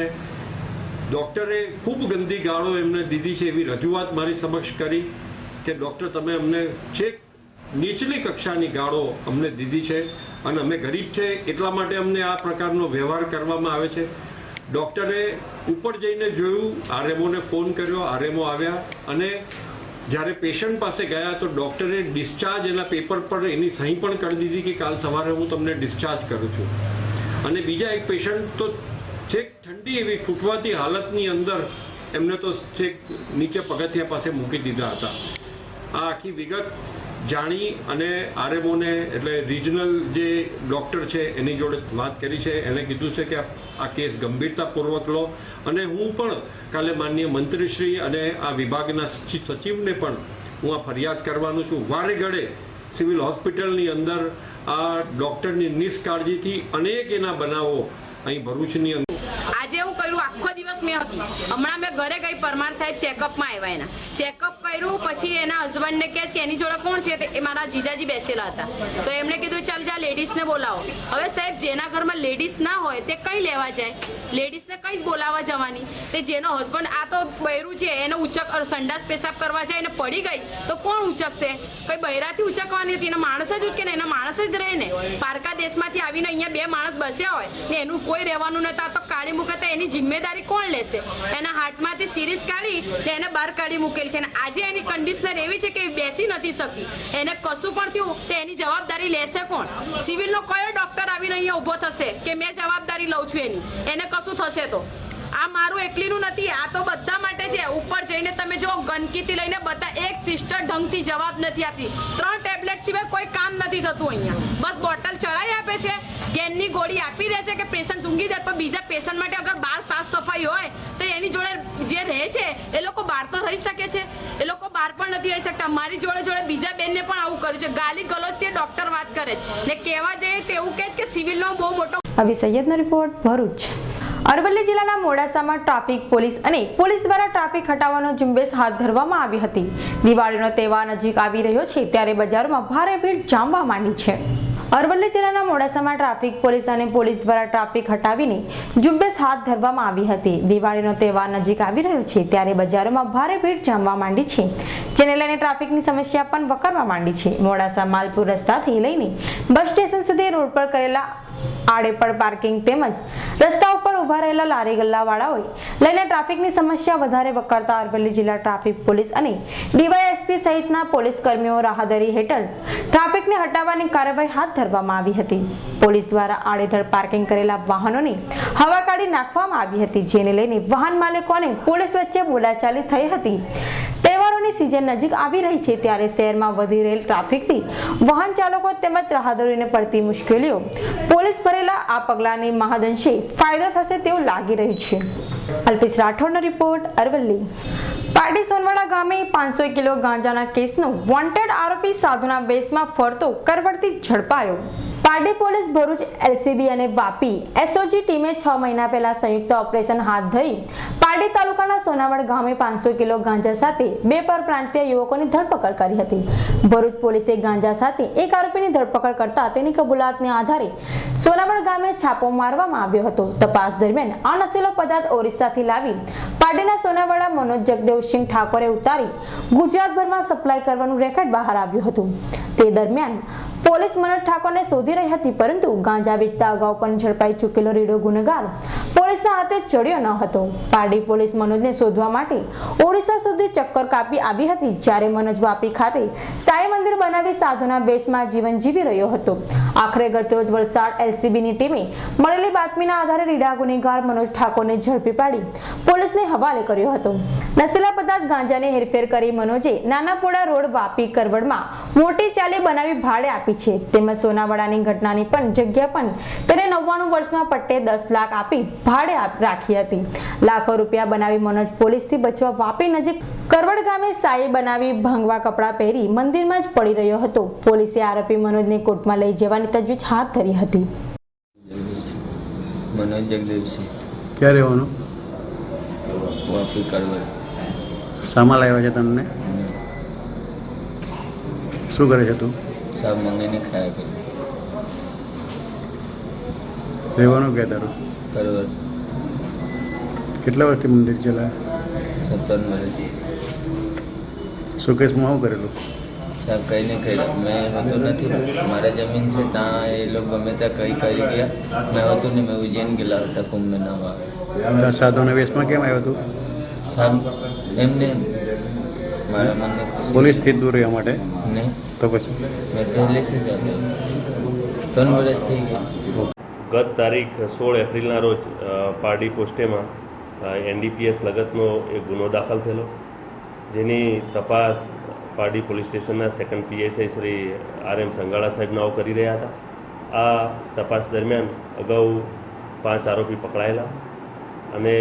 ડૉક્ટરે ખૂબ ગંદી ગાળો એમને દીધી છે. એવી રજૂઆત મારી સમક્ષ કરી કે ડૉક્ટર તમે અમને છેક નીચલી કક્ષાની ગાળો અમને દીધી છે અને અમે ગરીબ છે એટલા માટે અમને આ પ્રકારનો વ્યવહાર કરવામાં આવે છે. ડૉક્ટરે ઉપર જઈને જોયું, આરએમઓને ફોન કર્યો, આરએમઓ આવ્યા અને જ્યારે પેશન્ટ પાસે ગયા તો ડૉક્ટરે ડિસ્ચાર્જ એના પેપર પર એની સહી પણ કરી દીધી કે કાલ સવારે હું તમને ડિસ્ચાર્જ કરું છું. અને બીજા એક પેશન્ટ તો છેક ઠંડી એવી ફૂટવાતી હાલતની અંદર એમને તો છેક નીચે પગથિયા પાસે મૂકી દીધા હતા. આ આખી વિગત જાણી અને આરએમઓને એટલે રિજનલ જે ડૉક્ટર છે એની જોડે વાત કરી છે. એણે કીધું છે કે આ કેસ ગંભીરતાપૂર્વક લો અને હું પણ કાલે માનનીય મંત્રીશ્રી અને આ વિભાગના સચિવને પણ હું આ ફરિયાદ કરવાનું છું. વારે ઘડે સિવિલ હોસ્પિટલની અંદર આ ડૉક્ટરની નિષ્કાળજીથી અનેક એના બનાવો અહીં ભરૂચની અંદર આજે હું કર્યું આખો દિવસ મેં હતી. હમણાં મેં ઘરે ગઈ, પરમાર સાહેબ ચેકઅપમાં આવ્યા. એના ચેકઅપ કર્યું પછી એના હસબન્ડને કહે કે એની જોડે કોણ છે, એ મારા જીજાજી બેસેલા હતા. તો એમણે કીધું ચાલ જા લેડીઝને બોલાવો. હવે સાહેબ જેના ઘરમાં લેડીઝ ના હોય તે કઈ લેવા જાય? લેડીઝને કઈ જ બોલાવવા જવાની? તે જેનો હસબન્ડ આ તો બૈરું છે એને ઉચક સંડાસ પેશાબ કરવા જાય એને પડી ગઈ તો કોણ ઉચકશે? કઈ બૈરાથી ઉચકવાની હતી? એના માણસ જ ઉચકે ને, એના માણસ જ રહે ને. પારકા દેશમાંથી આવીને અહીંયા બે માણસ બસ્યા હોય ને એનું કોઈ રહેવાનું નતા તો કાઢી મૂકે તો એની જિમ્મેદારી કોણ લેશે? એના હાથમાંથી સિરીઝ કાઢી ને એને બહાર કાઢી મૂકેલી છે. અને આજે એની કન્ડિશનર એવી છે કે એ બેસી નથી શકતી. એને કશું પણ થયું તો એની જવાબદારી લેશે કોણ? સિવિલનો કયો ડોક્ટર આવીને અહીંયા ઊભો થશે કે મેં જવાબદારી લઉં છું એની? એને કશું થશે તો આ મારું એકલીનું નથી, આ તો બધા માટે છે. ઉપર જઈને તમે જો ગંદકીથી લઈને બધા એક સિસ્ટર ઢંગથી જવાબ નથી આપતી. 3 ટેબ્લેટ સિવાય કોઈ કામ નથી થતું અહીંયા. બસ બોટલ ચડાવી આપે છે, ગેનની ગોળી આપી દે છે કે પેશન્ટ ઊંઘી જાય. પણ બીજા પેશન્ટ માટે અગર બહાર સાફ સફાઈ હોય તો એની જોડે જે રહે છે એ લોકો બહાર તો રહી શકે છે? એ લોકો બહાર પણ નથી રહી શકતા. મારી જોડે બીજા બેનને પણ આવું કર્યું છે. ગાલી ગલોચથી ડોક્ટર વાત કરે છે ને કહેવા જઈએ તો એવું કહે કે સિવિલનો બહુ મોટો. અભી સૈયદનો રિપોર્ટ, ભરૂચ. અરવલ્લી જિલ્લાના મોડાસામાં ટ્રાફિક પોલીસ અને પોલીસ દ્વારા ટ્રાફિક હટાવવાનો ઝુંબેશ હાથ ધરવામાં આવી હતી. દિવાળીનો તહેવાર નજીક આવી રહ્યો છે ત્યારે બજારોમાં ભારે ભીડ જામવા માંડી છે. અરવલ્લી જિલ્લાના મોડાસામાં ટ્રાફિક પોલીસ અને પોલીસ દ્વારા ટ્રાફિક હટાવીને ઝુંબેશ હાથ ધરવામાં આવી હતી. દિવાળીનો તહેવાર નજીક આવી રહ્યો છે ત્યારે બજારોમાં ભારે ભીડ જામવા માંડી છે, જેને લઈને ટ્રાફિકની સમસ્યા પણ વકરવા માંડી છે. મોડાસા માલપુર રસ્તાથી લઈને બસ સ્ટેશન સુધી રોડ પર કરેલા આડેપડ પાર્કિંગ તેમજ રસ્તા ઉપર ઉભા રહેલા લારી ગલ્લાવાળાઓએ લઈને ટ્રાફિકની સમસ્યા વધારે વકરતા અરવલ્લી જિલ્લા ટ્રાફિક પોલીસ અને ડીવાયએસપી સહિતના પોલીસ કર્મીઓ રાહદારી હેઠળ ટ્રાફિકને હટાવવાની કાર્યવાહી હાથ ધરવામાં આવી હતી. પોલીસ દ્વારા આડેધડ પાર્કિંગ કરેલા વાહનોને હવા કાઢી નાખવામાં આવી હતી, જેને લઈને વાહન માલિકો અને પોલીસ વચ્ચે બોલાચાલી થઈ હતી. તહેવારોની સિઝન નજીક આવી રહી છે ત્યારે શહેરમાં વધી રહેલ ટ્રાફિકથી વાહન ચાલકો તેમજ રાહદારીઓને પડતી મુશ્કેલીઓ પોલીસ ભરેલા આ પગલાંની મહદઅંશે ફાયદો થશે તેવું લાગી રહ્યું છે. અલ્પેશ રાઠોડનો રિપોર્ટ, અરવલ્લી. પારડી સોનવાડા ગામે 500 કિલો ગાંજાના કેસનો વોન્ટેડ આરોપી સાધુના વેશમાં ફરતો કરવડતી ઝડપાયો. પારડી પોલીસ, ભરૂચ એલસીબી અને વાપી એસઓજી ટીમે 6 મહિના પહેલા સંયુક્ત ઓપરેશન હાથ ધરી પારડી તાલુકાના સોનાવડ ગામે 500 કિલો ગાંજા સાથે 2 પરપ્રાંતીય યુવકોની ધરપકડ કરી હતી. ભરૂચ પોલીસે ગાંજા સાથે એક આરોપીની ધરપકડ કરતા તેની કબૂલાતને આધારે સોનાવડ ગામે છાપો મારવામાં આવ્યો હતો. તપાસ દરમિયાન આ નશીલો પદાર્થ ઓરિસ્સાથી લાવી પારડીના સોનાવાડા મનોજ જગદેવસિંહ ઠાકોરે ઉતારી ગુજરાતભરમાં સપ્લાય કરવાનું રેકોર્ડ બહાર આવ્યું હતું. તે દરમિયાન પોલીસ મનોજ ઠાકોરને શોધી રહી હતી, પરંતુ ગાંજા વેચતા અગાઉ પણ ઝડપાઈ ચૂકેલો રીડો ગુનેગાર પોલીસના હાથે ચડ્યો ન હતો. પારડી પોલીસ મનોજને શોધવા માટે ઓરિસ્સા સુધી ચક્કર કાપી આવી હતી, જ્યારે મનોજ વાપી ખાતે સાઈ મંદિર બનાવી સાધુના વેશમાં જીવન જીવી રહ્યો હતો. આખરે ગતરોજ વલસાડ એલસીબીની ટીમે મળેલી બાતમીના આધારે રીડા ગુનેગાર મનોજ ઠાકોરને ઝડપી પાડી પોલીસને હવાલે કર્યો હતો. નશીલા પદાર્થ ગાંજાની હેરફેર કરી મનોજે નાનાપોડા રોડ વાપી કરવડમાં મોટી ચાલી બનાવી ભાડે આપી છે. તેમજ સોનાવાડાની ઘટનાની પણ જગ્યા પણ તેને 99 વર્ષમાં પટ્ટે 10 લાખ આપી ભાડે રાખી હતી. લાખો રૂપિયા બનાવી મનોજ પોલીસથી બચવા વાપી નજીક કરવડ ગામે સાઈ બનાવી ભંગવા કપડાં પહેરી મંદિરમાં જ પડી રહ્યો હતો. પોલીસે આરોપી મનોજને કોર્ટમાં લઈ જવાની તજવીજ હાથ ધરી હતી. મનોજ જગદેવસિંહ. ક્યાં રહેવાનું? વાપી કરવડ. સામાલ આવ્યા છે તમને? શું કરે છે તું? સાહેબ મંગાઈને ખાયા કરે. રહેવાનું ક્યાં તારું? કરવડ. કેટલા વર્ષથી મંદિર ચલાવે? 17 વર્ષ. શું કેસમાં શું કરેલું? સાહેબ કંઈ નહીં કર્યું. મેં હોતું નથી, મારા જમીન છે ત્યાં એ લોકો ગમે ત્યાં કંઈ કરી ગયા. મેં હોતું નહીં, મેં ઉજ્જૈન ગયેલા હતા કુંભ નામ આવે. સાધુના વેશમાં કેમ આવ્યો તું? સાહેબ એમને મારા મને પોલીસથી દૂર રહેવા માટે નહીં તો પછી મેં પહેલેથી જ 3 વર્ષ થઈ ગયા. ગત તારીખ 16 એપ્રિલના રોજ પારડી પોસ્ટેમાં એનડીપીએસ લગતનો એક ગુનો દાખલ થયેલો, જેની તપાસ પારડી પોલીસ સ્ટેશનના સેકન્ડ પીએસઆઈ શ્રી RM સંગાળા સાહેબ નાઓ કરી રહ્યા હતા. આ તપાસ દરમિયાન અગાઉ 5 આરોપી પકડાયેલા અને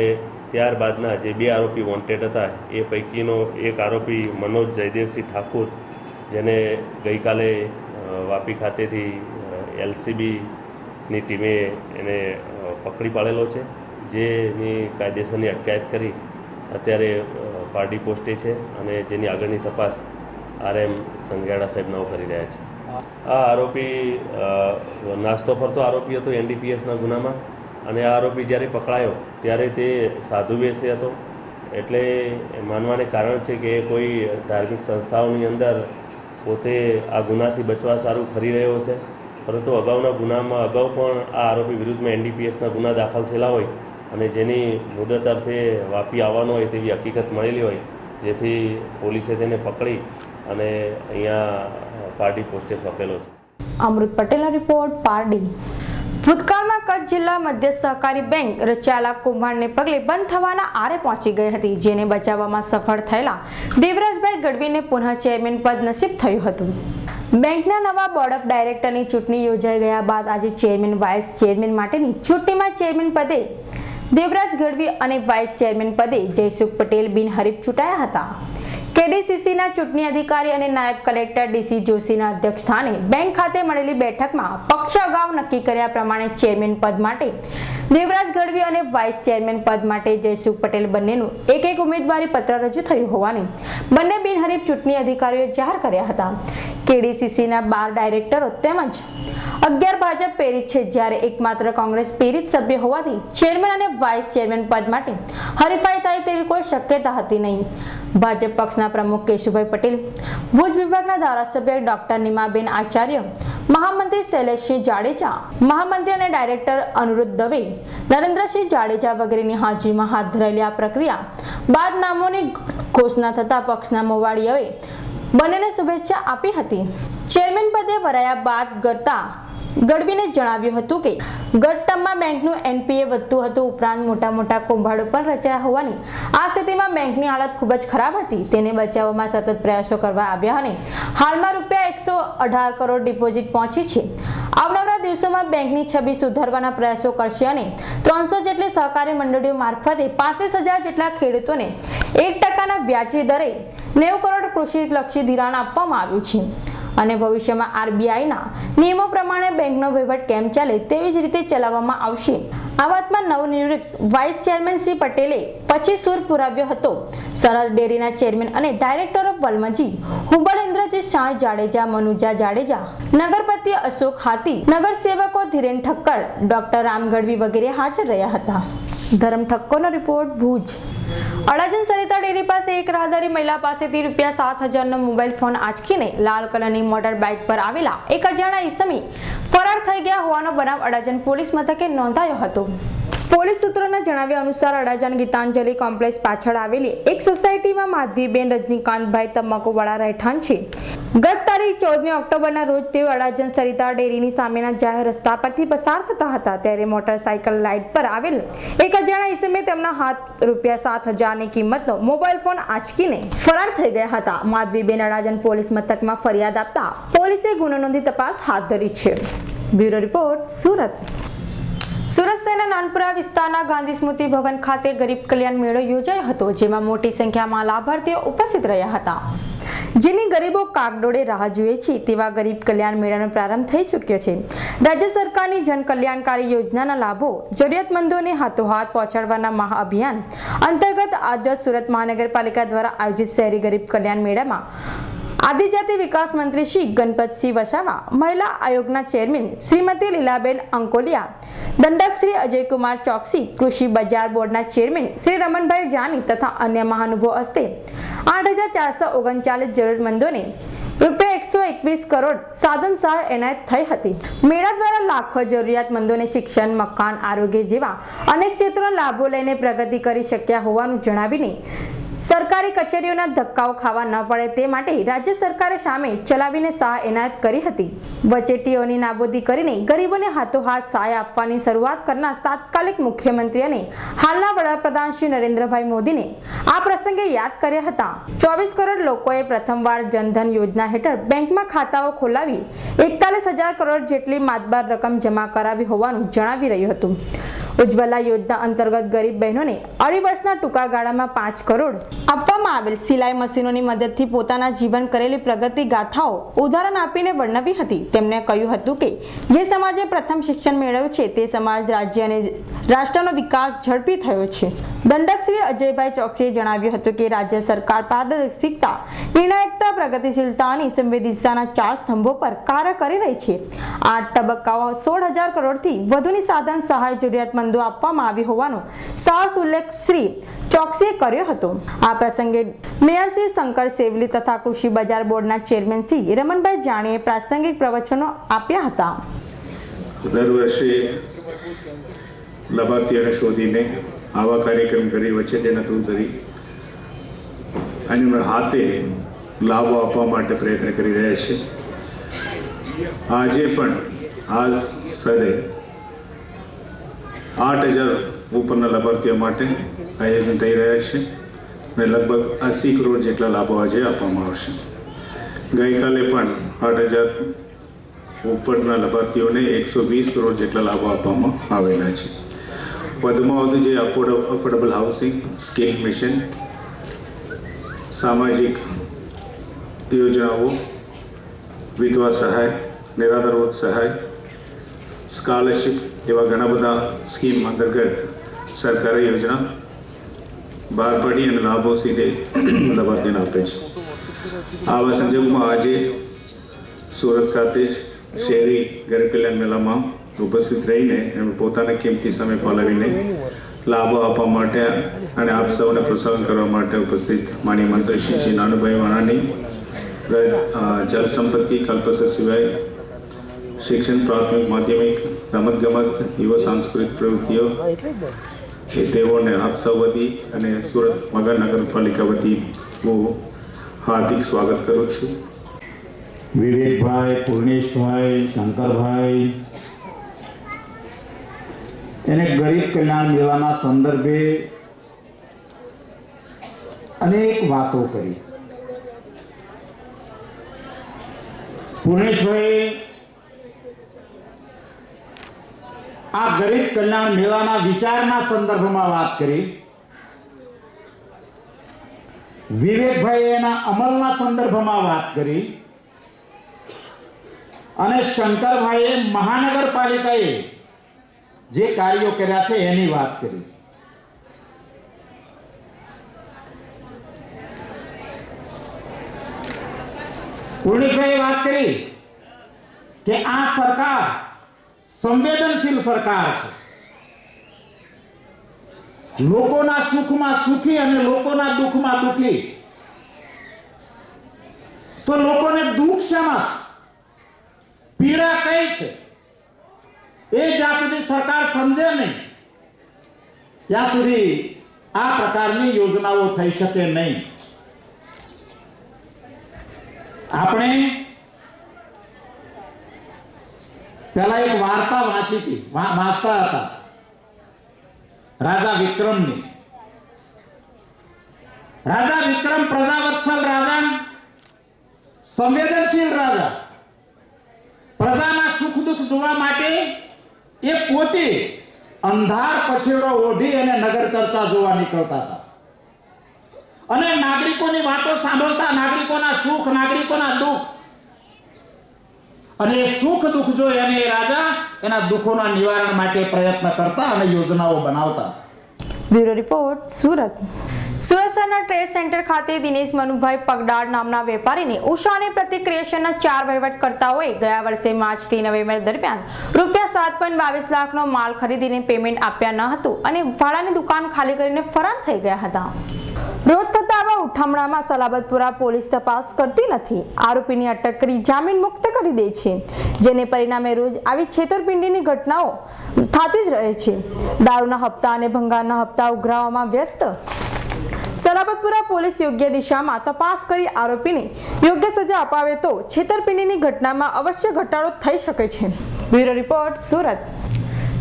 ત્યારબાદના જે 2 આરોપી વોન્ટેડ હતા એ પૈકીનો એક આરોપી મનોજ જયદેવસિંહ ઠાકોર, જેને ગઈકાલે વાપી ખાતેથી એલસીબી ની ટીમે એને પકડી પાડેલો છે, જેની કાયદેસરની અટકાયત કરી અત્યારે પારડી પોસ્ટે છે અને જેની આગળની તપાસ RM સંઘેડા સાહેબ નવો કરી રહ્યા છે. આ આરોપી નાસ્તો ફરતો આરોપી હતો NDPSના ગુનામાં, અને આ આરોપી જ્યારે પકડાયો ત્યારે તે સાધુ વેશે હતો, એટલે માનવાને કારણ છે કે કોઈ ધાર્મિક સંસ્થાઓની અંદર પોતે આ ગુનાથી બચવા સારું ફરી રહ્યો છે. પરંતુ અગાઉના ગુનામાં અગાઉ પણ આ આરોપી વિરુદ્ધમાં NDPSના ગુના દાખલ થયેલા હોય અને જેની મુદત અર્થે વાપી આવવાનો હોય તેવી હકીકત મળેલી હોય, જેથી પોલીસે તેને પકડી અને અહીંયા પારડી પોસ્ટે સોંપેલો છે. અમૃત પટેલનો રિપોર્ટ, પારડી. ભૂતકાળમાં કચ્છ જિલ્લા મધ્ય સહકારી બેંક રચાયેલા કૌભાંડને પગલે બંધ થવાના આરે પહોંચી ગઈ હતી, જેને બચાવવામાં સફળ થયેલા દેવરાજભાઈ ગઢવીને પુનઃ ચેરમેન પદ નસીબ થયું હતું. બેંકના નવા બોર્ડ ઓફ ડાયરેક્ટરની ચૂંટણી યોજાઈ ગયા બાદ આજે ચેરમેન વાઇસ ચેરમેન માટેની ચૂંટણીમાં ચેરમેન પદે દેવરાજ ગઢવી અને વાઇસ ચેરમેન પદે જયસુખ પટેલ બિનહરીફ ચૂંટાયા હતા. KDCCના ચૂંટણી અધિકારી અને નાયબ કલેક્ટર DC જોશીના અધ્યક્ષસ્થાને બેંક ખાતે મળેલી બેઠકમાં પક્ષ અગાઉ નક્કી કર્યા પ્રમાણે ચેરમેન પદ માટે દેવરાજ ગઢવી અને વાઇસ ચેરમેન પદ માટે જયસુખ પટેલ બંનેનું એક ઉમેદવારી પત્ર રજૂ થયું હોવાની બંને બિનહરીફ ચૂંટણી અધિકારીઓએ જાહેર કર્યા હતા. KDCCના 12 ડાયરેક્ટરો તેમજ 11 ભાજપ પ્રેરિત છે, જ્યારે એકમાત્ર કોંગ્રેસ પ્રેરિત સભ્ય હોવાથી ચેરમેન અને વાઇસ ચેરમેન પદ માટે હરીફાઈ થાય તેવી કોઈ શક્યતા હતી નહીં. ભાજપ પક્ષના પ્રમુખ કેશુભાઈ પટેલ, ભુજ વિભાગના ધારાસભ્ય ડોક્ટર નીમાબેન આચાર્ય, મહામંત્રી શૈલેષસિંહ જાડેજા, મહામંત્રી અને ડાયરેક્ટર અનિરુદ્ધ દવે, નરેન્દ્રસિંહ જાડેજા વગેરેની હાજરીમાં હાથ ધરાયેલી આ પ્રક્રિયા બાદ નામોની ઘોષણા થતા પક્ષના મોવાડીઓએ બંનેને શુભેચ્છા આપી હતી. ચેરમેન પદે વરાયા બાદ ગઢવીને જણાવ્યું હતું કે ગત ટર્મમાં બેંકનું NPA વધતું હતું, ઉપરાંત મોટા કૌભાંડો પણ રચાયા હોવાની આ સ્થિતિમાં બેંકની હાલત ખૂબ જ ખરાબ હતી. તેને બચાવવામાં સતત પ્રયાસો કરવા આવ્યા અને હાલમાં ₹118 કરોડ ડિપોઝિટ પહોંચી છે. આવનારા દિવસોમાં બેંકની છબી સુધારવાના પ્રયાસો કરશે અને 300 જેટલી સહકારી મંડળીઓ મારફતે 35,000 જેટલા ખેડૂતોને 1% વ્યાજી દરે 90 કરોડ કૃષિલક્ષી ધિરાણ આપવામાં આવ્યું છે અને ભવિષ્યમાં RBIના નિયમો પ્રમાણે બેંકનો વહીવટ કેમ ચાલે તેવી જ રીતે ચલાવવામાં આવશે. આ વાતમાં નવનિયુક્ત વાઇસ ચેરમેન શ્રી પટેલે પછી સૂર પુરાવ્યો હતો. સરહદ ડેરીના ચેરમેન અને ડાયરેક્ટર ઓફ વલમજી હુંબળ ઇન્દ્રજીત શાહ જાડેજા, મનુજા જાડેજા, નગરપતિ અશોક હાથી, નગરસેવકો ધીરેન ઠક્કર, ડોક્ટર રામ ગઢવી વગેરે હાજર રહ્યા હતા. ધરમ ઠક્કરનો રિપોર્ટ, ભુજ. અડાજણ સરિતા ડેરી પાસે એક રાહદારી મહિલા પાસેથી ₹7,000નો મોબાઈલ ફોન આંચકીને લાલ કલરની મોટર બાઇક પર આવેલા એક અજાણ્યા ઈસમી ફરાર થઈ ગયા હોવાનો બનાવ અડાજણ પોલીસ મથકે નોંધાયો હતો. પોલીસ સૂત્રોના જણાવ્યા અનુસાર અડાજણ ગીતાંજલિ કોમ્પ્લેક્સ પાછળ આવેલી એક સોસાયટીમાં માધવીબેન રજનીકાંતભાઈ તંબાકુવાળા રહેઠાણ છે. ગત તારીખ 14મી ઓક્ટોબરના રોજ તેઓ અડાજણ સરિતા ડેરીની સામેના જાહેર રસ્તા પરથી પસાર થતા હતા, ત્યારે મોટરસાઇકલ લાઇટ પર આવેલ એક અજાણ્યા ઈસમે તેમના હાથ ₹7,000ની કિંમતનો મોબાઈલ ફોન આંચકીને ફરાર થઈ ગયા હતા. માધવીબેન અડાજણ પોલીસ મથકમાં ફરિયાદ આપતા પોલીસે ગુનો નોંધી તપાસ હાથ ધરી છે. Bureau report, Surat. સુરત શહેરના નાનપુરા વિસ્તારના ગાંધી સ્મૃતિ ભવન ખાતે ગરીબ કલ્યાણ મેળો યોજાયો હતો, જેમાં મોટી સંખ્યામાં લાભાર્થીઓ ઉપસ્થિત રહ્યા હતા. જેની ગરીબો કાગડોળે રાહ જુએ છે તેવા ગરીબ કલ્યાણ મેળાનો પ્રારંભ થઈ ચૂક્યો છે. રાજ્ય સરકારની જન કલ્યાણકારી યોજનાના લાભો જરૂરિયાતમંદોને હાથોહાથ પહોંચાડવાના મહાઅભિયાન અંતર્ગત આજરોજ સુરત મહાનગરપાલિકા દ્વારા આયોજિત શહેરી ગરીબ કલ્યાણ મેળામાં આદિજાતિ વિકાસ મંત્રી શ્રી ગણપતસિંહ વસાવા, મહિલા આયોગના ચેરમેન શ્રીમતી લીલાબેન અંકોલિયા, દંડક શ્રી અજયકુમાર ચોકસી, કૃષિ બજાર બોર્ડના ચેરમેન શ્રી રમણભાઈ જાની તથા અન્ય મહાનુભાવો હસ્તે 8,439 જરૂરિયાતમંદોને ₹121 કરોડ સાધન સહાય એનાયત થઈ હતી. મેળા દ્વારા લાખો જરૂરિયાતમંદોને શિક્ષણ, મકાન, આરોગ્ય જેવા અનેક ક્ષેત્રોના લાભો લઈને પ્રગતિ કરી શક્યા હોવાનું જણાવીને સરકારી કચેરીઓના ધક્કાઓ ખાવા ન પડે તે માટે રાજ્ય સરકારે સામે ચલાવીને સહાય એનાયત કરી હતી. વચેટીઓની નાબૂદી કરીને ગરીબોને હાથોહાથ સહાય આપવાની શરૂઆત કરનાર તાત્કાલિક મુખ્યમંત્રી અને હાલના વડાપ્રધાન શ્રી નરેન્દ્રભાઈ મોદીને આ પ્રસંગે યાદ કર્યા હતા. 24 કરોડ લોકોએ પ્રથમવાર જનધન યોજના હેઠળ બેંકમાં ખાતાઓ ખોલાવી 41,000 કરોડ જેટલી માતબાર રકમ જમા કરાવી હોવાનું જણાવી રહ્યું હતું. ઉજ્જવલા યોજના અંતર્ગત ગરીબ બહેનોને 2.5 વર્ષના ટૂંકા ગાળામાં 5 કરોડ આપવામાં આવેલ સિલાઈ મશીનોની મદદથી પોતાના જીવન કરેલી પ્રગતિ ગાથાઓ ઉદાહરણ આપીને વર્ણવી હતી. તેમણે કહ્યું હતું કે જે સમાજે પ્રથમ શિક્ષણ મેળવ્યું છે તે સમાજ, રાજ્ય અને રાષ્ટ્રનો વિકાસ ઝડપી થયો છે. દંડક શ્રી અજયભાઈ ચોકસીએ જણાવ્યું હતું કે રાજ્ય સરકાર પારદર્શિકતા, નિર્ણાયકતા, પ્રગતિશીલતા અને સંવેદનશીલતાના 4 સ્તંભો પર કાર્ય કરી રહી છે. 8 તબક્કાઓ 16,000 કરોડથી વધુની સાધન સહાય જરૂરિયાતમંદો આપવામાં આવી હોવાનો સાહસ ઉલ્લેખ શ્રી ચોકસીએ કર્યો હતો. આ પ્રસંગે મેયર શ્રી શંકર સેવલી તથા કૃષિ બજાર બોર્ડના ચેરમેન શ્રી રમણભાઈ જાણીએ પ્રાસંગિક પ્રવચનો આપ્યા હતા. દર વર્ષે લાભાર્થીઓને શોધીને આવા કાર્યક્રમ કરી વચ્ચે તેના દૂર કરી અને હાથે લાભો આપવા માટે પ્રયત્ન કરી રહ્યા છે. આજે પણ આ સ્થળે 8,000 ઉપરના લાભાર્થીઓ માટે આયોજન થઈ રહ્યા છે અને લગભગ 80 કરોડ જેટલા લાભો આજે આપવામાં આવશે. ગઈકાલે પણ 8,000 ઉપરના લાભાર્થીઓને 120 કરોડ જેટલા લાભો આપવામાં આવેલા છે. વધુમાં વધુ જે અફોર્ડેબલ હાઉસિંગ, સ્કીમ મિશન, સામાજિક યોજનાઓ, વિધવા સહાય, નિરાધારવૃત્ત સહાય, સ્કોલરશિપ એવા ઘણા બધા સ્કીમ અંતર્ગત સરકારે યોજના બહાર પાડી અને લાભો સીધે લાભાર્થીને આપે છે. આવા સંજોગોમાં આજે સુરત ખાતે શહેરી ગરીબ કલ્યાણ મેળામાં ઉપસ્થિત રહીને એમણે પોતાના કિંમતી સમય ફાળવીને લાભો આપવા માટે અને આપ સૌને પ્રોત્સાહન કરવા માટે ઉપસ્થિત માનનીય મંત્રી શ્રી નાનુભાઈ વાણાની જલ સંપત્તિ, કલ્પસર સિવાય શિક્ષણ, પ્રાથમિક, માધ્યમિક, રમતગમત, યુવા સાંસ્કૃતિક પ્રવૃત્તિઓ તેઓને આપ સૌ વતી અને સુરત મહાનગરપાલિકા વતી હું હાર્દિક સ્વાગત કરું છું. વિવેકભાઈ, પૂર્ણેશભાઈ, શંકરભાઈ એને ગરીબ કલ્યાણ મેળાના સંદર્ભે અનેક વાતો કરી. પૂર્ણેશભાઈ આ ગરીબ કલ્યાણ મેળાના વિચારના સંદર્ભમાં વાત કરી. વિવેકભાઈ એના અમલના સંદર્ભમાં વાત કરી અને શંકરભાઈએ મહાનગરપાલિકાએ જે કાર્યો કર્યા છે એની વાત કરી. પૂર્ણેશભાઈએ વાત કરી કે આ સરકાર સંવેદનશીલ સરકાર છે. લોકોના સુખમાં સુખી અને લોકોના દુઃખમાં દુઃખી. તો લોકોને દુઃખ શેમાં, પીડા કઈ છે એ જ્યાં સુધી સરકાર સમજે નહીં ત્યાં સુધી આ પ્રકારની યોજનાઓ થઈ શકે નહીં. આપણે પહેલા એક વાર્તા વાંચી હતી, વાંચતા હતા રાજા વિક્રમની. રાજા વિક્રમ પ્રજાવત્સલ રાજા, સંવેદનશીલ રાજા. પ્રજાના સુખ દુઃખ જોવા માટે એ પોતે અંધાર પછેડો ઓઢી અને નગર ચર્ચા જોવા નીકળતા હતા અને નાગરિકોની વાતો સાંભળતા, નાગરિકોના સુખ, નાગરિકોના દુઃખ, અને એ સુખ દુઃખ જોઈ અને એ રાજા એના દુઃખોના નિવારણ માટે પ્રયત્ન કરતા અને યોજનાઓ બનાવતા. Bureau report, Surat. સુરત શહેરના ટ્રેડ સેન્ટર ખાતે દિનેશ મનુભાઈ પગડાળ નામના વેપારીને ઉષા અને પ્રતિક ક્રિએશનના 4 વહીવટકર્તાઓએ ગયા વર્ષે માર્ચથી નવેમ્બર દરમિયાન રૂપિયા 7.22 લાખનો માલ ખરીદીને પેમેન્ટ આપ્યા ન હતું અને ભાડાની દુકાન ખાલી કરીને ફરાર થઈ ગયા હતા. રોજ થતા આવા ઉઠામણામાં સલાબતપુરા પોલીસ તપાસ કરતી નથી. આરોપીની અટક કરી જામીન મુક્ત કરી દે છે, જેને પરિણામે રોજ આવી છેતરપિંડીની ઘટનાઓ થતી જ રહે છે. દારૂના હપ્તા અને ભંગારના હપ્તા ઉઘરાવવામાં વ્યસ્ત સલાબતપુરા પોલીસ યોગ્ય દિશામાં તપાસ કરી આરોપીને યોગ્ય સજા અપાવે તો છેતરપિંડીની ઘટનામાં અવશ્ય ઘટાડો થઈ શકે છે. Bureau report, Surat.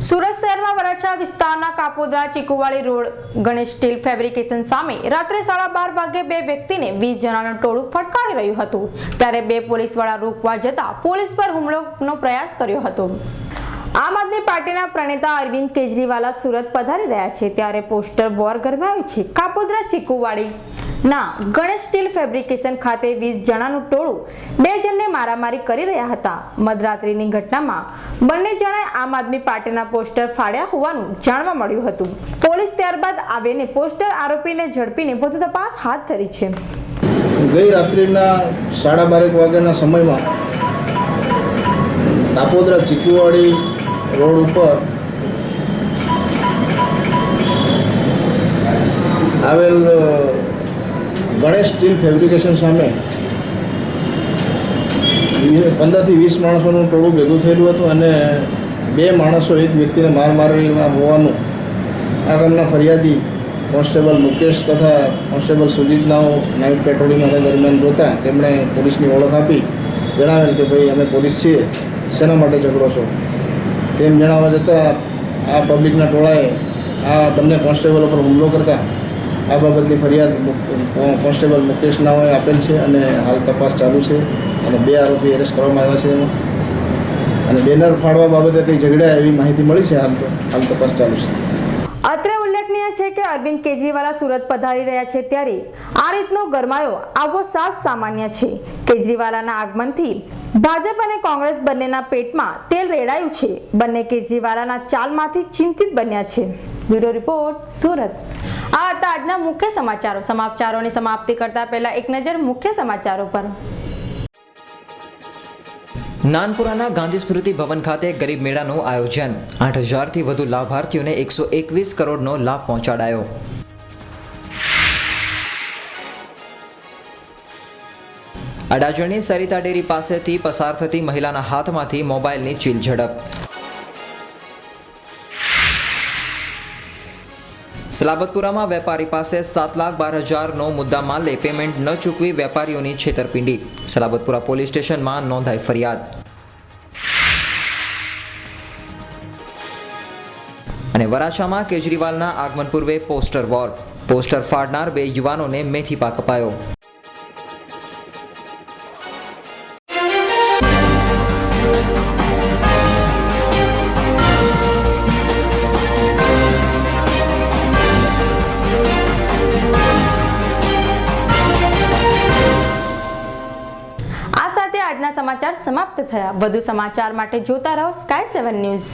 સુરત શહેરમાં વરાછા વિસ્તારના Kapodra Chikuwadi road Ganesh steel fabrication સામે રાત્રે 12:30 વાગે બે વ્યક્તિને 20 જણાનું ટોળું ફટકારી રહ્યું હતું, ત્યારે બે પોલીસવાળા રોકવા જતા પોલીસ પર હુમલોનો પ્રયાસ કર્યો હતો. આમ આદમી પાર્ટીના પ્રનેતા અરવિંદ કેજરીવાલ સુરત પધારી રહ્યા છે ત્યારે પોસ્ટર વોર ગરમાયો છે. કાપોદ્રા ચીકુવાડીના ગણેશ સ્ટીલ ફેબ્રિકેશન ખાતે 20 જણાનું ટોળું 2 જણને મારામારી કરી રહ્યા હતા. મધરાત્રિની ઘટનામાં બંને જણાએ આમ આદમી પાર્ટીના પોસ્ટર ફાડ્યા હોવાનું જાણવા મળ્યું હતું. પોલીસ ત્યારબાદ આવીને પોસ્ટર આરોપીને ઝડપીને વધુ તપાસ હાથ ધરી છે. ગઈ રાત્રિના 12:30 વાગ્યાના સમયમાં કાપોદ્રા ચીકુવાડી રોડ ઉપર આવેલ ગણેશ સ્ટીલ ફેબ્રિકેશન સામે 15 થી 20 માણસોનું ટોળું ભેગું થયેલું હતું અને 2 માણસો એક વ્યક્તિને મારેલા હોવાનું આ ગામના ફરિયાદી કોન્સ્ટેબલ મુકેશ તથા કોન્સ્ટેબલ સુજીતનાઓ નાઇટ પેટ્રોલિંગ દરમિયાન જોતા તેમણે પોલીસની ઓળખ આપી જણાવેલ કે ભાઈ અમે પોલીસ છીએ, શેના માટે ઝઘડો છો તેમ જણાવવા જતાં આ પબ્લિકના ટોળાએ આ બંને કોન્સ્ટેબલ ઉપર હુમલો કરતા આ બાબતની ફરિયાદ કોન્સ્ટેબલ મુકેશ નાઓએ આપેલ છે અને હાલ તપાસ ચાલુ છે અને 2 આરોપી એરેસ્ટ કરવામાં આવ્યા છે એમાં. અને બેનર ફાડવા બાબતે કંઈ ઝઘડ્યા એવી માહિતી મળી છે. હાલ તપાસ ચાલુ છે. અત્રે ઉલ્લેખનીય છે કે અરવિંદ કેજરીવાલ સુરત પધારી રહ્યા છે ત્યારે આ રીતનો ગરમાયો આવવો સાવ સામાન્ય છે. કેજરીવાલના આગમનથી ભાજપ અને કોંગ્રેસ બંનેના પેટમાં તેલ રેડાયું છે. બંને કેજરીવાલના ચાલમાંથી ચિંતિત બન્યા છે. Bureau report, Surat. આ હતા આજના મુખ્ય સમાચારો. સમાચારોની સમાપ્તિ કરતા પહેલા એક નજર મુખ્ય સમાચારો પર. નાનપુરાના ગાંધી સ્મૃતિ ભવન ખાતે ગરીબ મેળાનું આયોજન. 8,000થી વધુ લાભાર્થીઓને 121 કરોડનો લાભ પહોંચાડાયો. અડાજણની સરિતા ડેરી પાસેથી પસાર થતી મહિલાના હાથમાંથી મોબાઈલની ચીલ ઝડપ. સલાબતપુરામાં વેપારી પાસે 7,12,000નો મુદ્દામાલ લે પેમેન્ટ ન ચૂકવી વેપારીઓની છેતરપિંડી. સલાબતપુરા પોલીસ સ્ટેશનમાં નોંધાઈ ફરિયાદ. અને વરાછામાં કેજરીવાલના આગમન પૂર્વે પોસ્ટર વોર. પોસ્ટર ફાડનાર 2 યુવાનોને મેથી પાક અપાયો. આજના સમાચાર સમાપ્ત થયા. વધુ સમાચાર માટે જોતા રહો Sky 7 ન્યૂઝ.